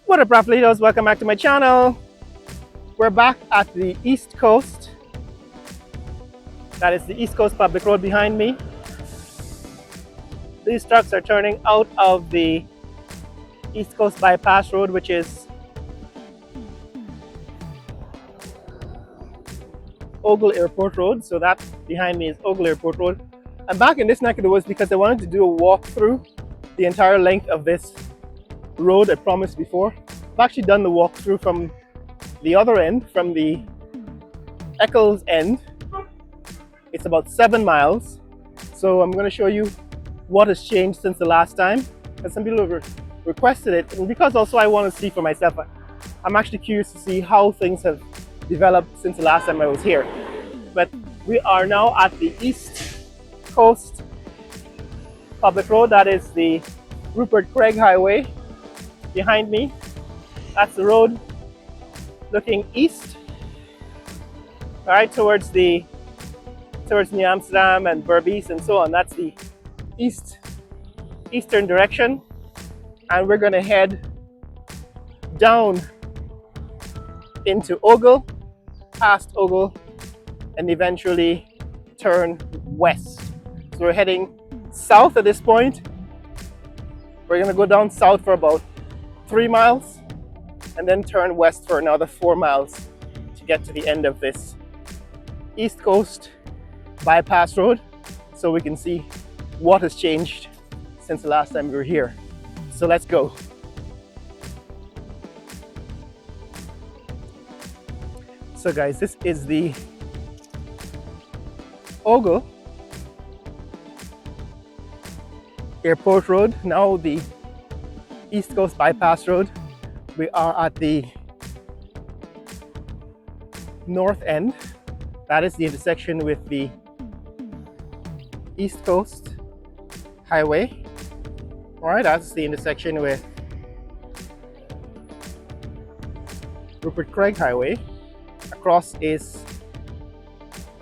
What up, Raffleitos? Welcome back to my channel. We're back at the East Coast. That is the East Coast Public Road behind me. These trucks are turning out of the East Coast Bypass Road, which is Ogle Airport Road. So that behind me is Ogle Airport Road. I'm back in this neck of the woods because I wanted to do a walk through the entire length of this road I promised before. I've actually done the walkthrough from the other end, from the Eccles end. It's about 7 miles. So I'm going to show you what has changed since the last time. And some people have requested it, and because also I want to see for myself. I'm actually curious to see how things have developed since the last time I was here. But we are now at the East Coast Public Road. That is the Rupert Craig Highway behind me. That's the road looking east, all right, towards New Amsterdam and Berbice and so on. That's the eastern direction, and we're going to head down into Ogle, past Ogle, and eventually turn west. So we're heading south at this point. We're going to go down south for about 3 miles and then turn west for another 4 miles to get to the end of this East Coast Bypass Road, so we can see what has changed since the last time we were here. So let's go. So guys, this is the Ogle Airport Road, now the East Coast Bypass Road. We are at the north end. That is the intersection with the East Coast Highway. All right, that's the intersection with Rupert Craig Highway. Across is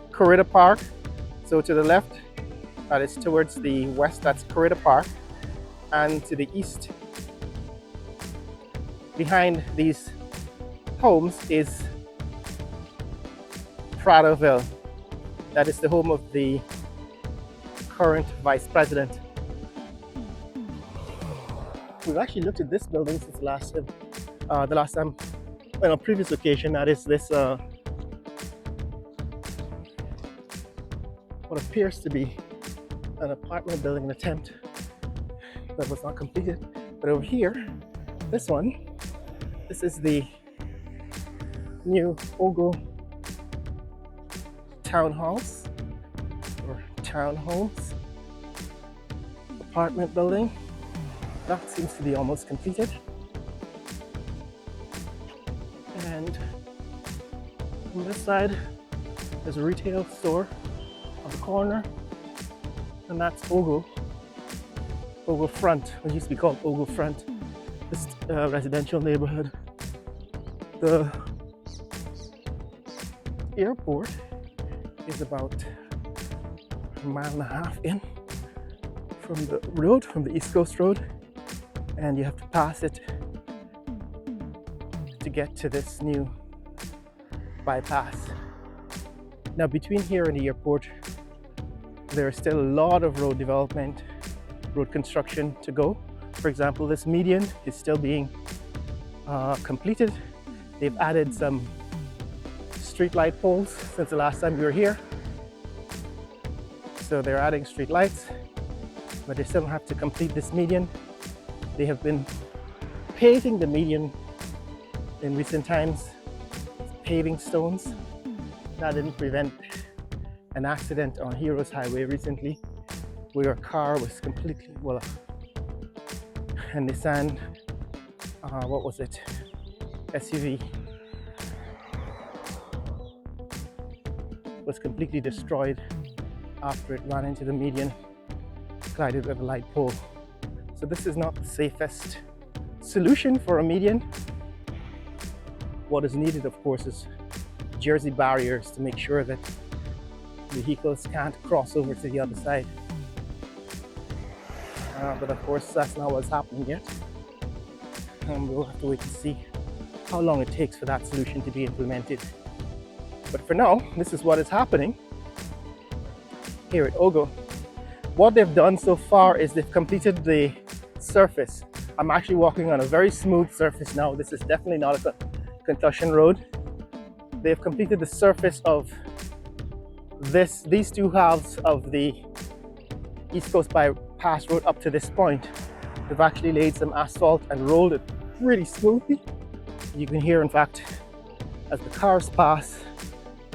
Corrida Park. So to the left, that is towards the west, that's Corrida Park. And to the east, behind these homes, is Prattville. That is the home of the current vice president. We've actually looked at this building since the last time on a previous occasion. That is this what appears to be an apartment building attempt that was not completed. But over here, this is the new Ogle townhouse or townhomes apartment building. That seems to be almost completed. And on this side, there's a retail store on the corner, and that's Ogle Front, what used to be called Ogle Front, this residential neighborhood. The airport is about 1.5 miles in from the road, from the East Coast Road, and you have to pass it to get to this new bypass. Now, between here and the airport, there is still a lot of road development, road construction to go. For example, this median is still being completed. They've added some street light poles since the last time we were here. So they're adding street lights, but they still have to complete this median. They have been paving the median in recent times, paving stones. That didn't prevent an accident on Heroes Highway recently, where a car was completely, a Nissan, SUV, was completely destroyed after it ran into the median, collided with a light pole. So this is not the safest solution for a median. What is needed, of course, is Jersey barriers to make sure that vehicles can't cross over to the other side. But of course, that's not what's happening yet. We'll have to wait and see how long it takes for that solution to be implemented. But for now, this is what is happening here at Ogo. What they've done so far is they've completed the surface. I'm actually walking on a very smooth surface now. This is definitely not a concussion road. They've completed the surface of these two halves of the East Coast Bypass Road up to this point. They've actually laid some asphalt and rolled it pretty smoothly. You can hear, in fact, as the cars pass,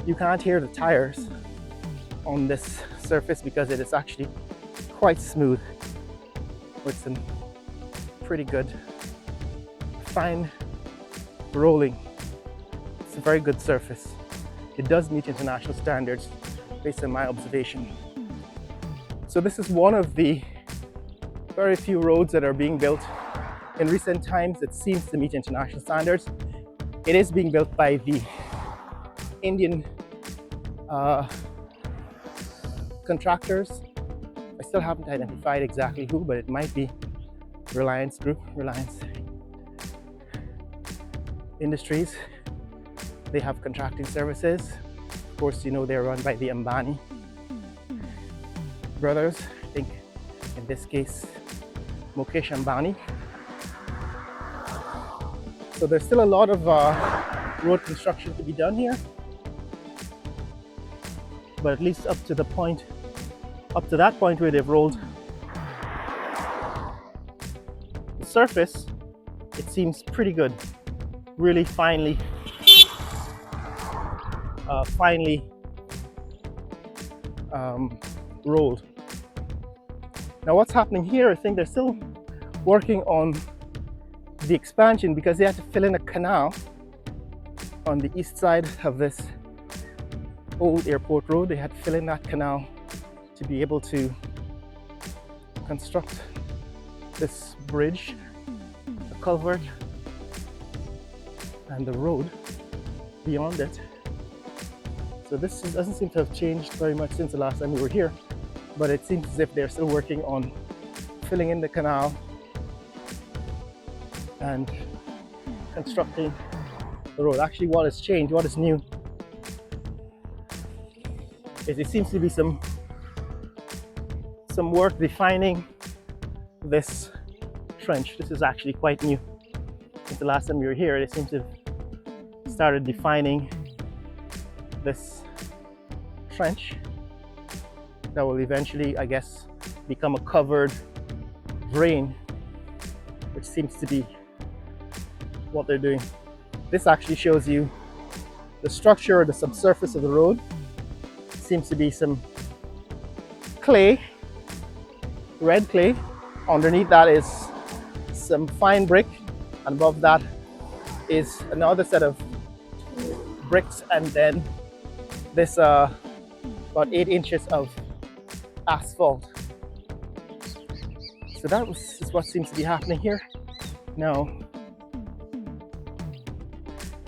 you can't hear the tires on this surface because it is actually quite smooth with some pretty good fine rolling. It's a very good surface. It does meet international standards based on my observation. So this is one of the very few roads that are being built in recent times that seems to meet international standards. It is being built by the Indian contractors. I still haven't identified exactly who, but it might be Reliance Group, Reliance Industries. They have contracting services. Of course, you know they're run by the Ambani brothers. I think in this case, Mukesh Ambani. So there's still a lot of road construction to be done here. But at least up to that point where they've rolled the surface, it seems pretty good. Really finely rolled. Now what's happening here, I think they're still working on the expansion because they had to fill in a canal on the east side of this old airport road. They had to fill in that canal to be able to construct this bridge, the culvert, and the road beyond it. So this doesn't seem to have changed very much since the last time we were here, but it seems as if they're still working on filling in the canal and constructing the road. Actually, what has changed, what is new, is there seems to be some work defining this trench. This is actually quite new. Since the last time we were here, they seem to have started defining this trench that will eventually, I guess, become a covered drain, which seems to be what they're doing. This actually shows you the structure or the subsurface of the road. Seems to be some clay, red clay. Underneath that is some fine brick, and above that is another set of bricks, and then this about 8 inches of asphalt. So that is what seems to be happening here. Now,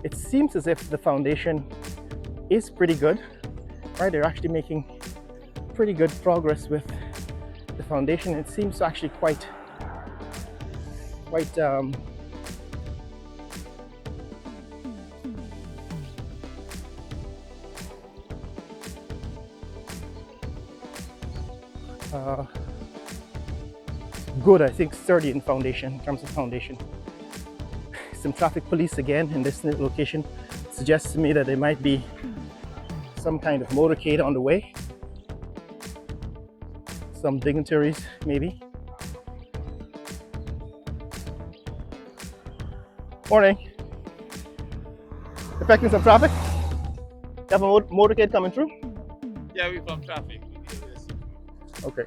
it seems as if the foundation is pretty good, right? They're actually making pretty good progress with the foundation. It seems actually quite good, I think, sturdy in foundation, in terms of foundation. Some traffic police again in this location suggests to me that there might be some kind of motorcade on the way. Some dignitaries, maybe. Morning. Affecting some traffic? You have a motorcade coming through? Yeah, we from traffic. Okay.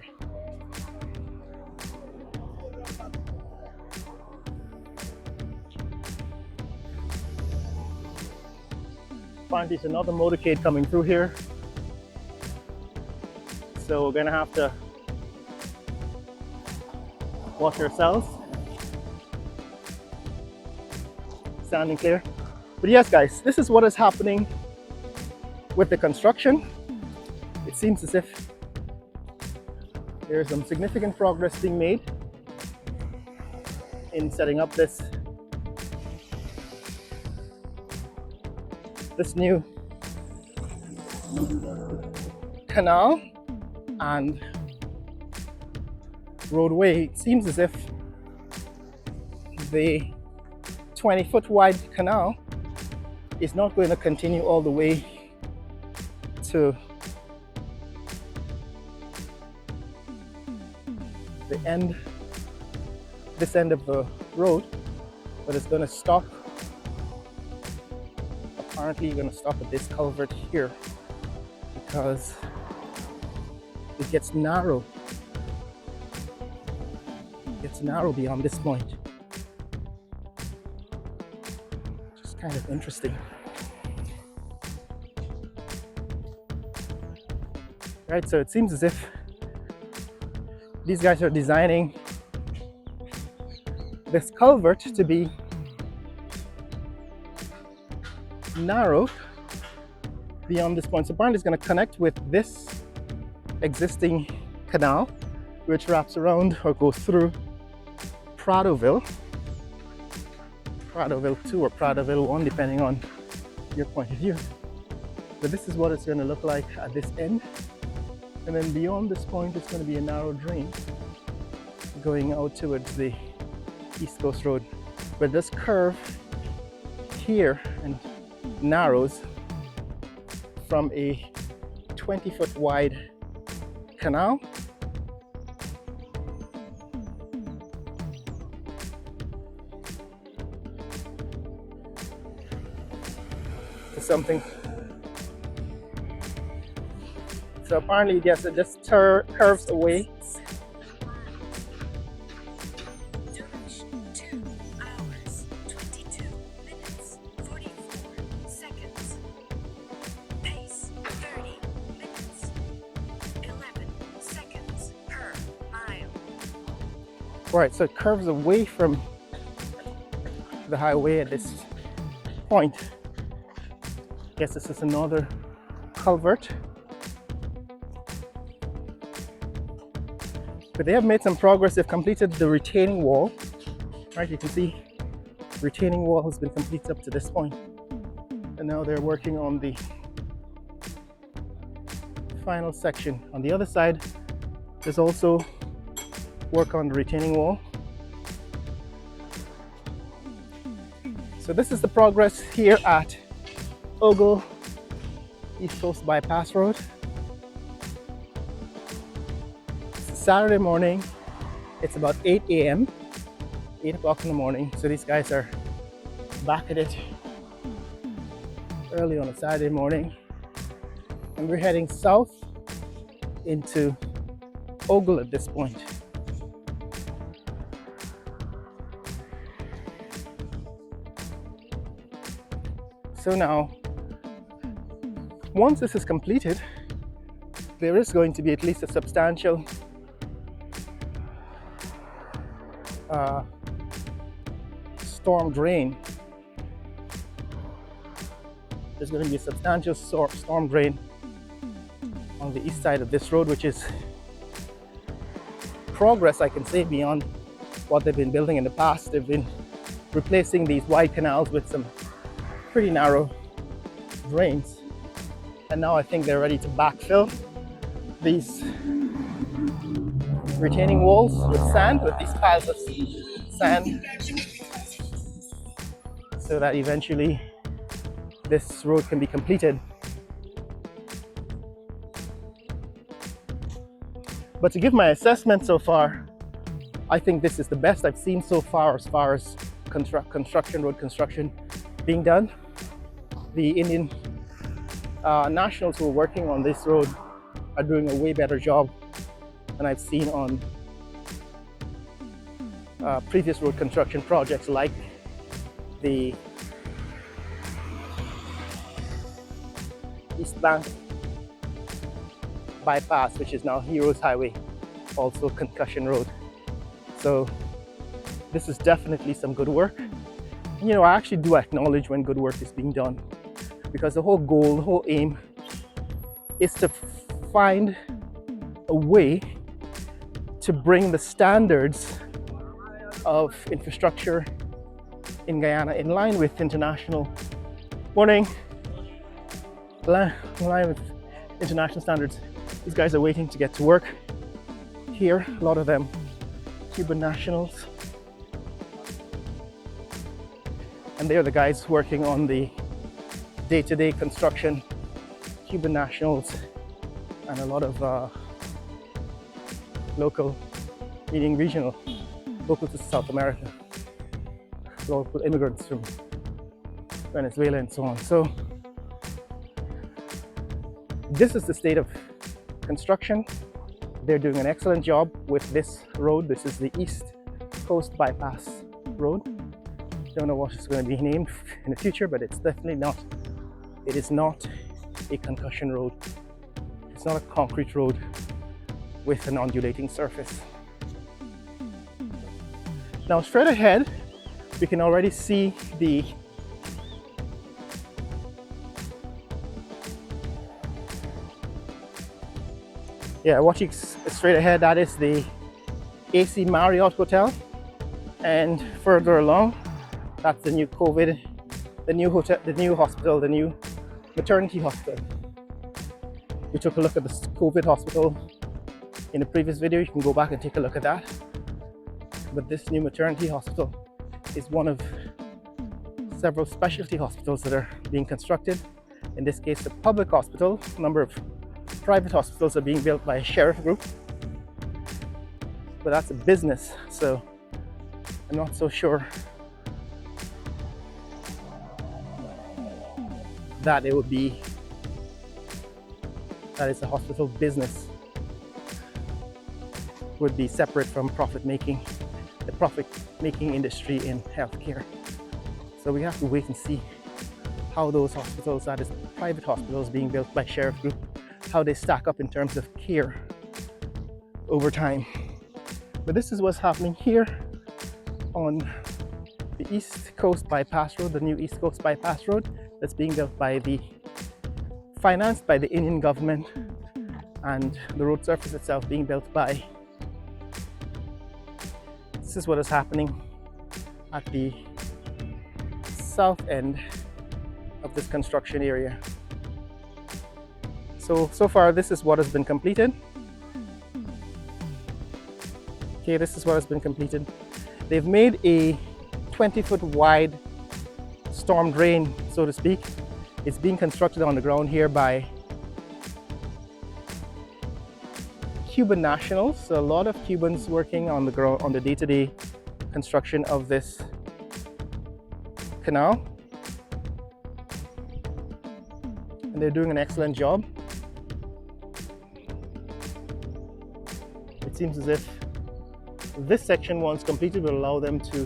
Apparently, there's another motorcade coming through here. So we're gonna have to watch ourselves. Standing clear. But yes, guys, this is what is happening with the construction. It seems as if there's some significant progress being made in setting up this this new canal and roadway, it seems as if the 20-foot wide canal is not going to continue all the way to the end, this end of the road, but it's going to stop. Apparently, you're going to stop at this culvert here because it gets narrow. It gets narrow beyond this point. Just kind of interesting. Right, so it seems as if these guys are designing this culvert to be narrow beyond this point. So apparently it's going to connect with this existing canal, which wraps around or goes through Pradoville 2 or Pradoville 1, depending on your point of view. But this is what it's going to look like at this end. And then beyond this point, it's going to be a narrow drain going out towards the East Coast Road. But this curve here and narrows from a 20-foot wide canal to something. So apparently, yes, it just curves away. Duration 2 hours, 22 minutes, 44 seconds. Pace 30 minutes, 11 seconds per mile. Right, so it curves away from the highway at this point. Yes, this is another culvert. But they have made some progress. They've completed the retaining wall. Right, you can see retaining wall has been completed up to this point. And now they're working on the final section. On the other side, there's also work on the retaining wall. So this is the progress here at Ogle East Coast Bypass Road. Saturday morning, it's about 8 a.m., 8 o'clock in the morning. So these guys are back at it early on a Saturday morning. And we're heading south into Ogle at this point. So now, once this is completed, there is going to be at least a substantial storm drain. There's going to be a substantial storm drain on the east side of this road, which is progress, I can say, beyond what they've been building in the past. They've been replacing these wide canals with some pretty narrow drains, and now I think they're ready to backfill these retaining walls with sand, with these piles of sand, so that eventually this road can be completed. But to give my assessment so far, I think this is the best I've seen so far as road construction being done. The Indian nationals who are working on this road are doing a way better job than I've seen on previous road construction projects like the East Bank bypass, which is now Heroes Highway, also Concussion Road. So this is definitely some good work. You know, I actually do acknowledge when good work is being done, because the whole goal, the whole aim is to find a way to bring the standards of infrastructure in Guyana in line with international. Morning. in line with international standards. These guys are waiting to get to work here. A lot of them Cuban nationals. And they're the guys working on the day-to-day construction. Cuban nationals and a lot of local, meaning regional, local to South America, local immigrants from Venezuela and so on. So this is the state of construction. They're doing an excellent job with this road. This is the East Coast Bypass Road. Don't know what it's going to be named in the future, but it's definitely not. It is not a concussion road. It's not a concrete road with an undulating surface. Now straight ahead, we can already see watching straight ahead, that is the AC Marriott Hotel. And further along, that's the new COVID, the new hotel, the new hospital, the new maternity hospital. We took a look at the COVID hospital in the previous video. You can go back and take a look at that. But this new maternity hospital is one of several specialty hospitals that are being constructed. In this case, a public hospital. A number of private hospitals are being built by a sheriff group. But that's a business, so I'm not so sure that it would be, that is a hospital business, would be separate from the profit-making industry in healthcare. So we have to wait and see how those hospitals, that is private hospitals being built by Sheriff Group, how they stack up in terms of care over time. But this is what's happening here on the East Coast Bypass Road, the new East Coast Bypass Road that's being built financed by the Indian government, and the road surface itself being built by. This is what is happening at the south end of this construction area. So far this is what has been completed. Okay, this is what has been completed. They've made a 20-foot wide storm drain, so to speak. It's being constructed on the ground here by Cuban nationals. So a lot of Cubans working on the ground on the day-to-day construction of this canal. And they're doing an excellent job. It seems as if this section, once completed, will allow them to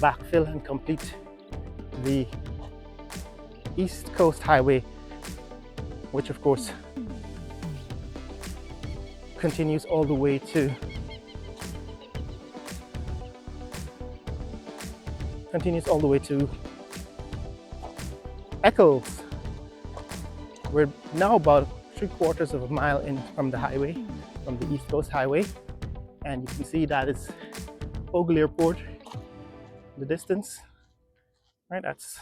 backfill and complete the East Coast Highway, which of course continues all the way to Eccles. We're now about 3/4 of a mile in from the highway, from the East Coast Highway, and you can see that is Ogle Airport in the distance. Right, that's